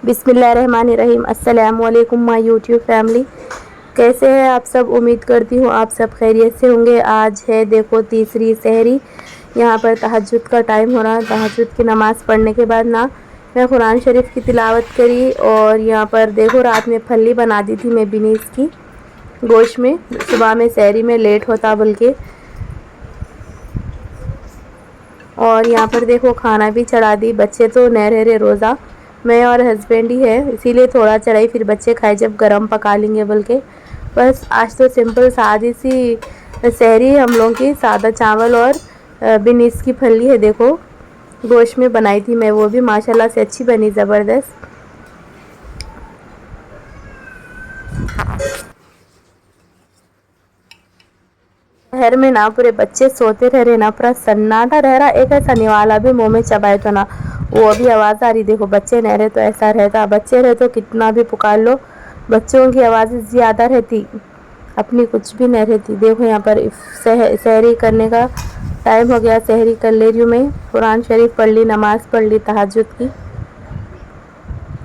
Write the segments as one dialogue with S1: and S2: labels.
S1: बिस्मिल्लाहिर्रहमानिर्रहीम। अस्सलाम वालेकुम माय यूट्यूब फैमिली। कैसे हैं आप सब? उम्मीद करती हूँ आप सब खैरियत से होंगे। आज है देखो तीसरी सहरी। यहाँ पर तहज्जुद का टाइम हो रहा है। तहज्जुद की नमाज़ पढ़ने के बाद ना मैं कुरान शरीफ की तिलावत करी। और यहाँ पर देखो रात में फली बना दी थी मैं बिनीस की गोश्त में। सुबह में सहरी में लेट होता बल्कि। और यहाँ पर देखो खाना भी चढ़ा दी। बच्चे तो नहीं रह रहे रोज़ा, मैं और हस्बैंड ही है, इसीलिए थोड़ा चढ़ाई, फिर बच्चे खाए जब गरम पका लेंगे बल्कि। बस आज तो सिंपल सादी सी सहरी हम लोगों की। सादा चावल और बिनीस की फली है देखो, गोश्त में बनाई थी मैं, वो भी माशाल्लाह से अच्छी बनी, ज़बरदस्त। शहर में ना पूरे बच्चे सोते रह रहे ना, पूरा सन्नाटा रह रहा। एक ऐसा निवाला भी मुंह में चबाए तो ना वो अभी आवाज़ आ रही। देखो बच्चे नहीं रहे तो ऐसा रहता, बच्चे रहे तो कितना भी पुकार लो बच्चों की आवाज़ ज़्यादा रहती, अपनी कुछ भी नहीं रहती। देखो यहाँ पर सहरी करने का टाइम हो गया, सहरी कर ले रही हूँ मैं। कुरान शरीफ पढ़ ली, नमाज़ पढ़ ली तहज्जुद की,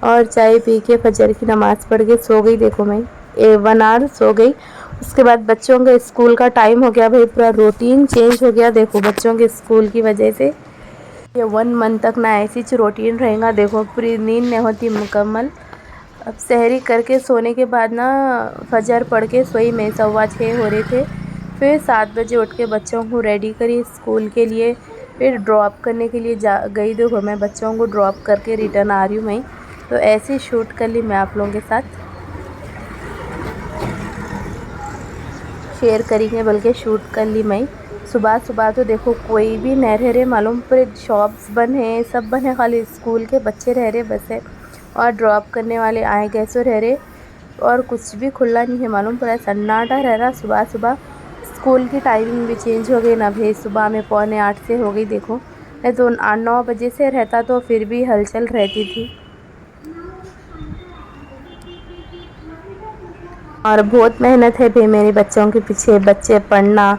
S1: और चाय पी के फजर की नमाज़ पढ़ के सो गई। देखो मैं 1 आवर सो गई। उसके बाद बच्चों के स्कूल का टाइम हो गया भाई, पूरा रूटीन चेंज हो गया देखो बच्चों के स्कूल की वजह से। ये 1 मंथ तक ना ऐसी रूटीन रहेगा देखो, पूरी नींद नहीं होती मुकम्मल। अब सहरी करके सोने के बाद ना फजर पढ़ के सोई मैं, 6:15 हो रहे थे। फिर 7 बजे उठ के बच्चों को रेडी करी स्कूल के लिए, फिर ड्रॉप करने के लिए गई। देखो मैं बच्चों को ड्रॉप करके रिटर्न आ रही हूँ मैं, तो ऐसे शूट कर ली मैं आप लोगों के साथ, शेयर करेंगे बल्कि शूट कर ली मैं। सुबह सुबह तो देखो कोई भी नहीं रह रहे मालूम, पूरे शॉप्स बंद हैं, सब बंद है, खाली स्कूल के बच्चे रह रहे बस है, और ड्रॉप करने वाले आए कैसे रह रहे, और कुछ भी खुला नहीं है मालूम, पूरा सन्नाटा रह रहा। सुबह सुबह स्कूल की टाइमिंग भी चेंज हो गई ना भाई, सुबह में 7:45 से हो गई देखो, नहीं तो 8-9 बजे से रहता तो फिर भी हलचल रहती थी। और बहुत मेहनत है भाई मेरे बच्चों के पीछे, बच्चे पढ़ना,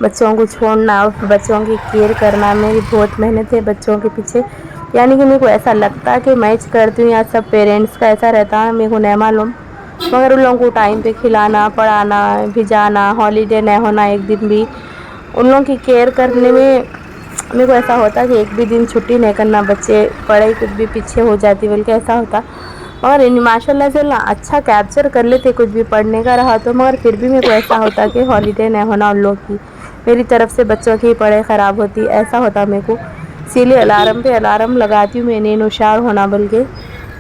S1: बच्चों को छोड़ना, बच्चों की केयर करना, मेरी बहुत मेहनत है बच्चों के पीछे। यानी कि मेरे को ऐसा लगता है कि मैच करती हूँ या सब पेरेंट्स का ऐसा रहता है, मेरे को नहीं मालूम, मगर उन लोगों को टाइम पे खिलाना, पढ़ाना, भिजाना, हॉलीडे नहीं होना एक दिन भी, उन लोगों की केयर करने में मेरे को ऐसा होता कि एक भी दिन छुट्टी नहीं करना, बच्चे पढ़ाई कुछ भी पीछे हो जाती बल्कि ऐसा होता। और इन माशाल्लाह से ना अच्छा कैप्चर कर लेते कुछ भी पढ़ने का रहा तो, मगर फिर भी मेरे को ऐसा होता कि हॉलीडे नहीं होना उन लोग की, मेरी तरफ से बच्चों की पढ़ाई ख़राब होती, ऐसा होता मेरे को। इसीलिए अलार्म पे अलार्म लगाती हूँ मैं, नींद होशियार होना बल्कि,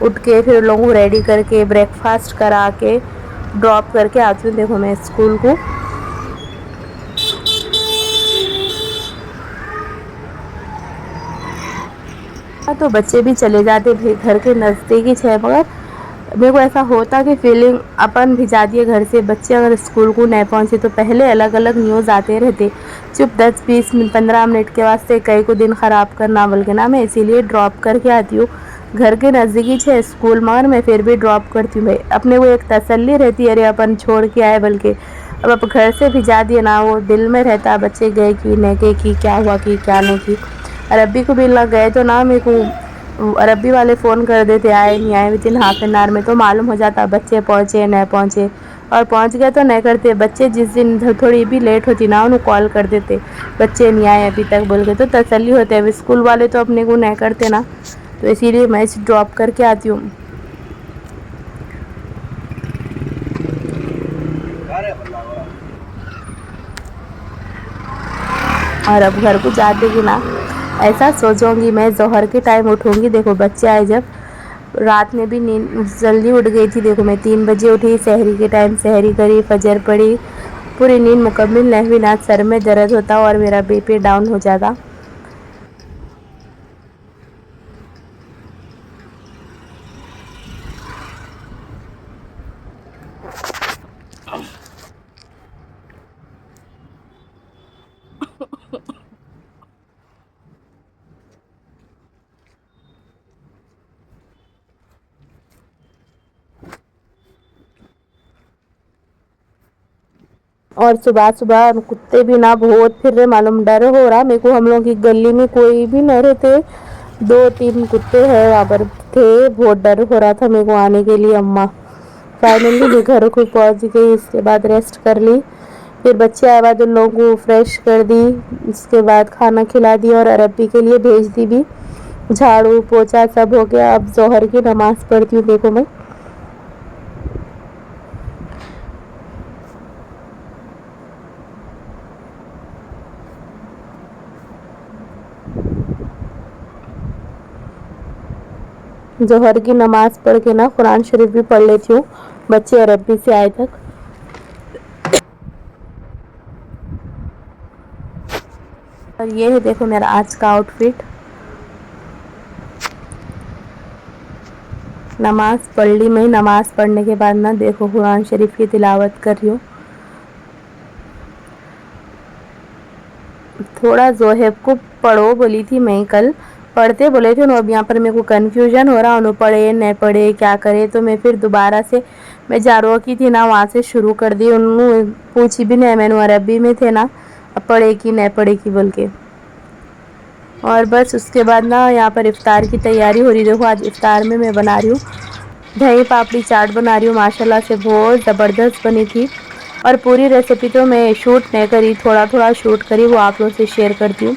S1: उठ के फिर लोगों को रेडी करके ब्रेकफास्ट करा के ड्रॉप करके आती हूँ देखो मैं स्कूल को। तो बच्चे भी चले जाते थे, घर के नज़दीक ही है, मगर मेरे को ऐसा होता कि फीलिंग अपन भिजा दिए घर से, बच्चे अगर स्कूल को नहीं पहुँचे तो पहले अलग अलग न्यूज़ आते रहते, चुप 10-20 मिनट 15 मिनट के वास्ते कई को दिन ख़राब करना बल्कि ना, मैं इसीलिए ड्रॉप करके आती हूँ। घर के नज़दीकी है स्कूल, मगर मैं फिर भी ड्रॉप करती हूँ भाई, अपने को एक तसल्ली रहती है, अरे अपन छोड़ के आए बल्कि। अब घर से भिजा दिए ना, वो दिल में रहता बच्चे गए कि नहीं गए, कि क्या हुआ कि क्या नहीं की। अरबी को भी लग गए तो ना मेरे को अरबी वाले फ़ोन कर देते, आए नहीं आए, विदिन हाफ एन आवर में तो मालूम हो जाता बच्चे पहुँचे नहीं पहुँचे, और पहुँच गए तो नहीं करते बच्चे, जिस दिन थोड़ी भी लेट होती ना उन्हें कॉल कर देते, बच्चे नहीं आए अभी तक बोल के, तो तसल्ली होते है। स्कूल वाले तो अपने को नहीं करते ना, तो इसीलिए मैं ड्रॉप करके आती हूँ। और अब घर को जाते कि ना ऐसा सोचूंगी मैं, जोहर के टाइम उठूंगी देखो बच्चे आए जब, रात में भी नींद जल्दी उठ गई थी देखो मैं, 3 बजे उठी, सहरी के टाइम सहरी करी, फजर पड़ी, पूरी नींद मुकम्मल नहीं हुई ना, सर में दर्द होता और मेरा बीपी डाउन हो जाता। और सुबह सुबह कुत्ते भी ना बहुत फिर रहे मालूम, डर हो रहा मेरे को, हम लोग की गली में कोई भी नहीं रहते, दो तीन कुत्ते हैं वहाँ पर थे, बहुत डर हो रहा था मेरे को आने के लिए। अम्मा फाइनली मैं घर को पहुँच गई, इसके बाद रेस्ट कर ली। फिर बच्चे आए बाद उन लोगों को फ्रेश कर दी, इसके बाद खाना खिला दिया और अरबी के लिए भेज दी भी। झाड़ू पोछा सब हो गया, अब जोहर की नमाज़ पढ़ती हूँ देखो मैं। जोहर की नमाज़ पढ़ के ना कुरान शरीफ भी पढ़ लेती हूँ, बच्चे अरबी से आए तक। और ये है देखो मेरा आज का आउटफिट। नमाज़ पढ़ ली मैं, नमाज़ पढ़ने के बाद ना देखो कुरान शरीफ की तिलावत कर रही हूँ। थोड़ा जोहेब को पढ़ो बोली थी मैं कल, पढ़ते बोले थे ना। अब यहाँ पर मेरे को कन्फ्यूजन हो रहा, उन्होंने पढ़े नहीं पढ़े क्या करे, तो मैं फिर दोबारा से मैं जारो की थी ना वहाँ से शुरू कर दी। उन्होंने पूछी भी नहीं, मैंने अरबी में थे ना, अब पढ़े कि नहीं पढ़े कि बोल के। और बस उसके बाद ना यहाँ पर इफ़्तार की तैयारी हो रही। देखो आज इफ़्तार में मैं बना रही हूँ दही पापड़ी चाट बना रही हूँ, माशाल्लाह से बहुत ज़बरदस्त बनी थी। और पूरी रेसिपी तो मैं शूट नहीं करी, थोड़ा थोड़ा शूट करी, वो आप लोगों से शेयर करती हूँ।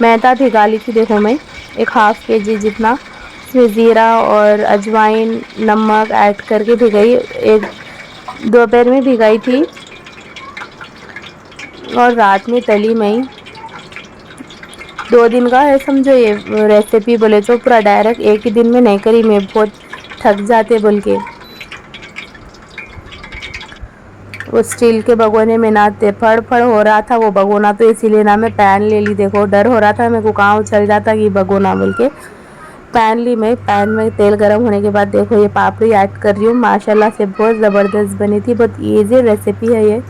S1: मैदा भिगा ली थी देखो मैं, एक हाफ़ केजी जितना। उसमें ज़ीरा और अजवाइन नमक ऐड करके भिगाई, एक दोपहर में भिगाई थी और रात में तली मैं। 2 दिन का है समझो ये रेसिपी, बोले तो पूरा डायरेक्ट एक ही दिन में नहीं करी मैं, बहुत थक जाते बोल के। वो स्टील के भगोने में ना फड़ फड़ हो रहा था वो भगोना, तो इसीलिए ना मैं पैन ले ली। देखो डर हो रहा था मेरे को कहाँ उछल जाता कि भगोना बोल के। पैन ली मैं, पैन में तेल गर्म होने के बाद देखो ये पापड़ी ऐड कर रही हूँ, माशाल्लाह से बहुत ज़बरदस्त बनी थी। बहुत ईजी रेसिपी है ये।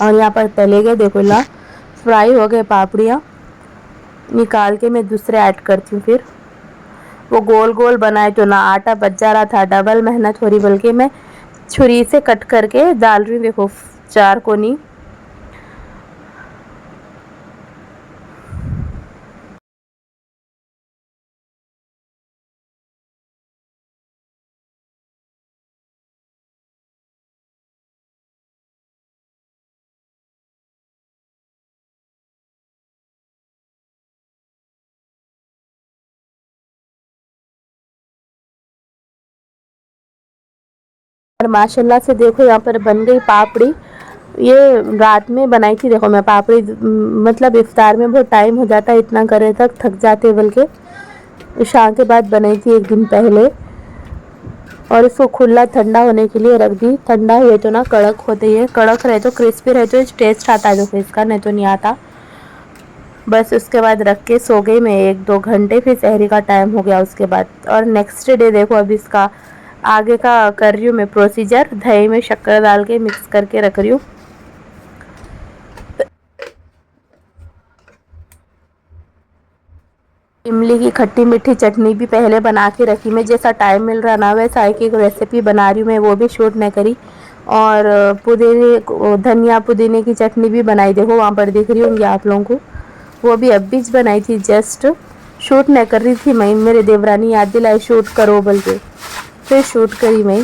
S1: और यहाँ पर तले गए देखो ला, फ्राई हो गए पापड़ियाँ, निकाल के मैं दूसरे ऐड करती हूँ। फिर वो गोल गोल बनाए तो ना आटा बच जा रहा था, डबल मेहनत हो रही, बल्कि मैं छुरी से कट करके डाल रही हूँ देखो 4 कोनी। और माशाल्लाह से देखो यहाँ पर बन गई पापड़ी। ये रात में बनाई थी देखो मैं पापड़ी, मतलब इफ्तार में बहुत टाइम हो जाता है, इतना करे तक थक जाते, बल्कि शाम के बाद बनाई थी एक दिन पहले। और इसको खुला ठंडा होने के लिए रख दी। ठंडा हुए तो ना कड़क होते हैं, कड़क रहे तो क्रिस्पी रहे तो टेस्ट आता है देखो इसका, नहीं तो नहीं आता। बस उसके बाद रख के सो गई मैं 1-2 घंटे, फिर सहरी का टाइम हो गया उसके बाद। और नेक्स्ट डे देखो अब इसका आगे का कर रही हूँ मैं प्रोसीजर। दही में शक्कर डाल के मिक्स करके रख रही हूँ। इमली की खट्टी मीठी चटनी भी पहले बना के रखी मैं, जैसा टाइम मिल रहा ना वैसा एक एक रेसिपी बना रही हूँ मैं, वो भी शूट नहीं करी। और पुदीने धनिया पुदीने की चटनी भी बनाई, देखो वहाँ पर दिख रही होंगी आप लोगों को। वो भी अब भी बनाई थी, जस्ट शूट नहीं कर रही थी मैं, मेरे देवरानी याद दिलाई शूट करो बोल के, फिर शूट करी मैं।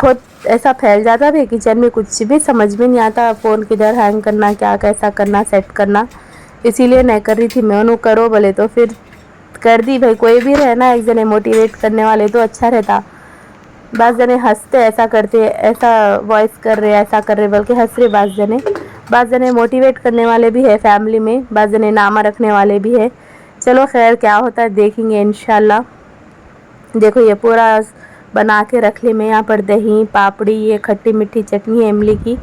S1: बहुत ऐसा फैल जाता था किचन में, कुछ भी समझ में नहीं आता, फ़ोन किधर हैंग करना, क्या कैसा करना, सेट करना, इसीलिए नहीं कर रही थी मैं। उन्होंने करो बोले तो फिर कर दी भाई। कोई भी रहे ना एक जने मोटिवेट करने वाले तो अच्छा रहता। बस जने हंसते ऐसा करते, ऐसा वॉइस कर रहे, ऐसा कर रहे, बल्कि हंस रहे बस जने। बस जने मोटिवेट करने वाले भी है फैमिली में, बस जने नामा रखने वाले भी है। चलो खैर क्या होता है देखेंगे इंशाल्लाह। देखो ये पूरा बना के रख ली मैं। यहाँ पर दही पापड़ी, ये खट्टी मीठी चटनी है इमली की,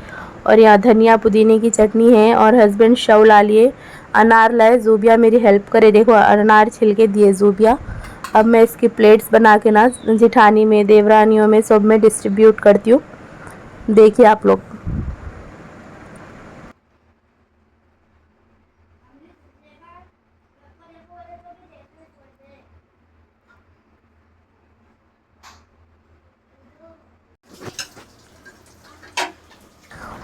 S1: और यहाँ धनिया पुदीने की चटनी है। और हस्बैंड शव ला लिए, अनार लाए, जूबिया मेरी हेल्प करे, देखो अनार छिल के दिए जूबिया। अब मैं इसकी प्लेट्स बना के ना जिठानी में, देवरानियों में, सब में डिस्ट्रीब्यूट करती हूँ। देखिए आप लोग।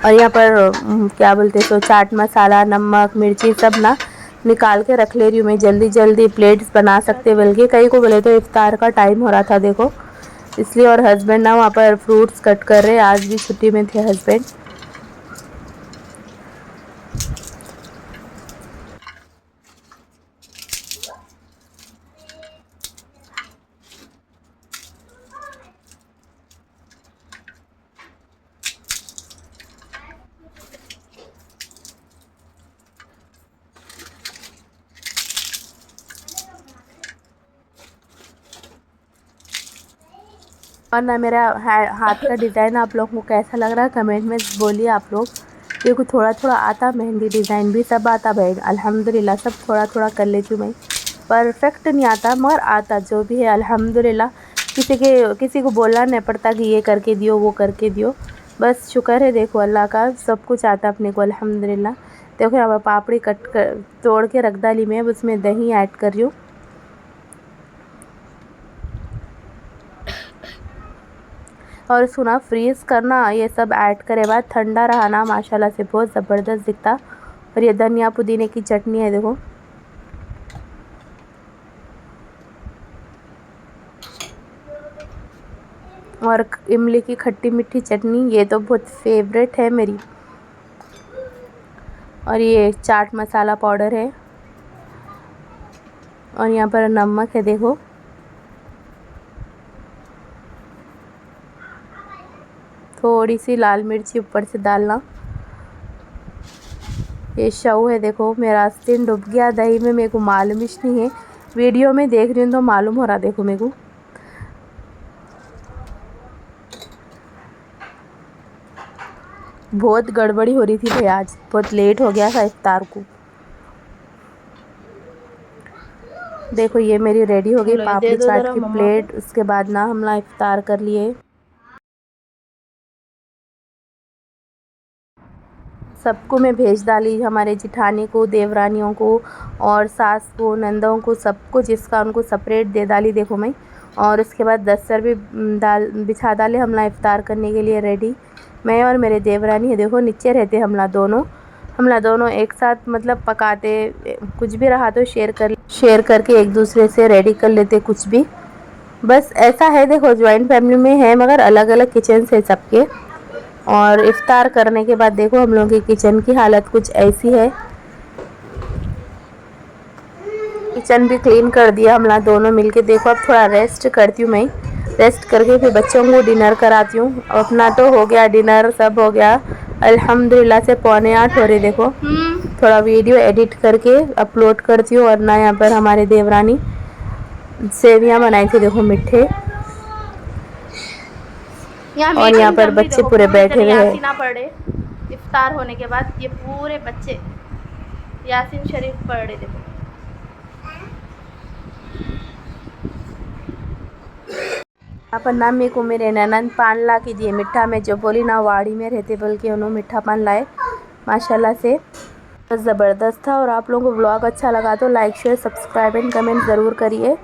S1: और यहाँ पर क्या बोलते हैं, सो चाट मसाला, नमक, मिर्ची सब ना निकाल के रख ले रही हूँ मैं, जल्दी जल्दी प्लेट्स बना सकते। बल्कि कई को बोले तो इफ्तार का टाइम हो रहा था देखो, इसलिए। और हस्बैंड ना वहाँ पर फ्रूट्स कट कर रहे, आज भी छुट्टी में थे हस्बैंड। और ना मेरा हाथ का डिज़ाइन आप लोगों को कैसा लग रहा है कमेंट में बोलिए आप लोग। क्योंकि थोड़ा थोड़ा आता, मेहंदी डिज़ाइन भी सब आता भाई, अल्हम्दुलिल्लाह सब थोड़ा थोड़ा कर लेती हूँ मैं। परफेक्ट नहीं आता मगर आता जो भी है अल्हम्दुलिल्लाह। किसी को बोलना नहीं पड़ता कि ये करके दियो वो करके दियो, बस शुक्र है देखो अल्लाह का, सब कुछ आता अपने को अल्हम्दुलिल्लाह। देखो यहाँ पर पापड़ी कट कर तोड़ के रख डाली मैं, उसमें दही ऐड कर रही हूँ। और सुना फ्रीज़ करना, ये सब ऐड करे बाद ठंडा रहा ना माशाल्लाह से बहुत ज़बरदस्त दिखता। और ये धनिया पुदीने की चटनी है देखो, और इमली की खट्टी मीठी चटनी, ये तो बहुत फेवरेट है मेरी। और ये चाट मसाला पाउडर है, और यहाँ पर नमक है देखो। थोड़ी सी लाल मिर्ची ऊपर से डालना। ये शव है देखो, मेरा स्किन डूब गया दही में, मेरे को मालूम ही नहीं है, वीडियो में देख रही हूँ तो मालूम हो रहा देखो मेरे को। बहुत गड़बड़ी हो रही थी भाई, आज बहुत लेट हो गया था इफ्तार को। देखो ये मेरी रेडी हो गई पापड़ी चाट की प्लेट। उसके बाद ना हम लोग इफ्तार कर लिए। सबको मैं भेज डाली, हमारे जिठानी को, देवरानियों को, और सास को, नंदों को, सबको जिसका उनको सेपरेट दे डाली देखो मैं। और उसके बाद दस्तर भी बिछा डाले, हम लोग इफ्तार करने के लिए रेडी। मैं और मेरे देवरानी है देखो, नीचे रहते हम लोग दोनों एक साथ मतलब पकाते, कुछ भी रहा तो शेयर करके एक दूसरे से रेडी कर लेते कुछ भी। बस ऐसा है देखो, ज्वाइंट फैमिली में है मगर अलग अलग किचन है सबके। और इफ्तार करने के बाद देखो हम लोगों की किचन की हालत कुछ ऐसी है। किचन भी क्लीन कर दिया हम लोग दोनों मिलके। देखो अब थोड़ा रेस्ट करती हूँ मैं, रेस्ट करके फिर बच्चों को डिनर कराती हूँ। अपना तो हो गया डिनर, सब हो गया अल्हम्दुलिल्लाह से 7:45 हो रही देखो। थोड़ा वीडियो एडिट करके अपलोड करती हूँ। और ना यहाँ पर हमारे देवरानी सेवियाँ बनाई थी देखो मीठे, और यहाँ पर बच्चे पूरे बैठे हुए हैं।
S2: ना पढ़े इफ्तार होने के बाद ये पूरे बच्चे यासीन शरीफ पढ़ रहे देखो।
S1: यहाँ पर ना मेरे को मेरे ननद पान ला के दिए मीठा, में जो बोली ना वाड़ी में रहते बल्कि उन्होंने मीठा पान लाए माशाल्लाह से, ज़बरदस्त था। और आप लोगों को व्लॉग अच्छा लगा तो like share subscribe and comment ज़रूर करिए।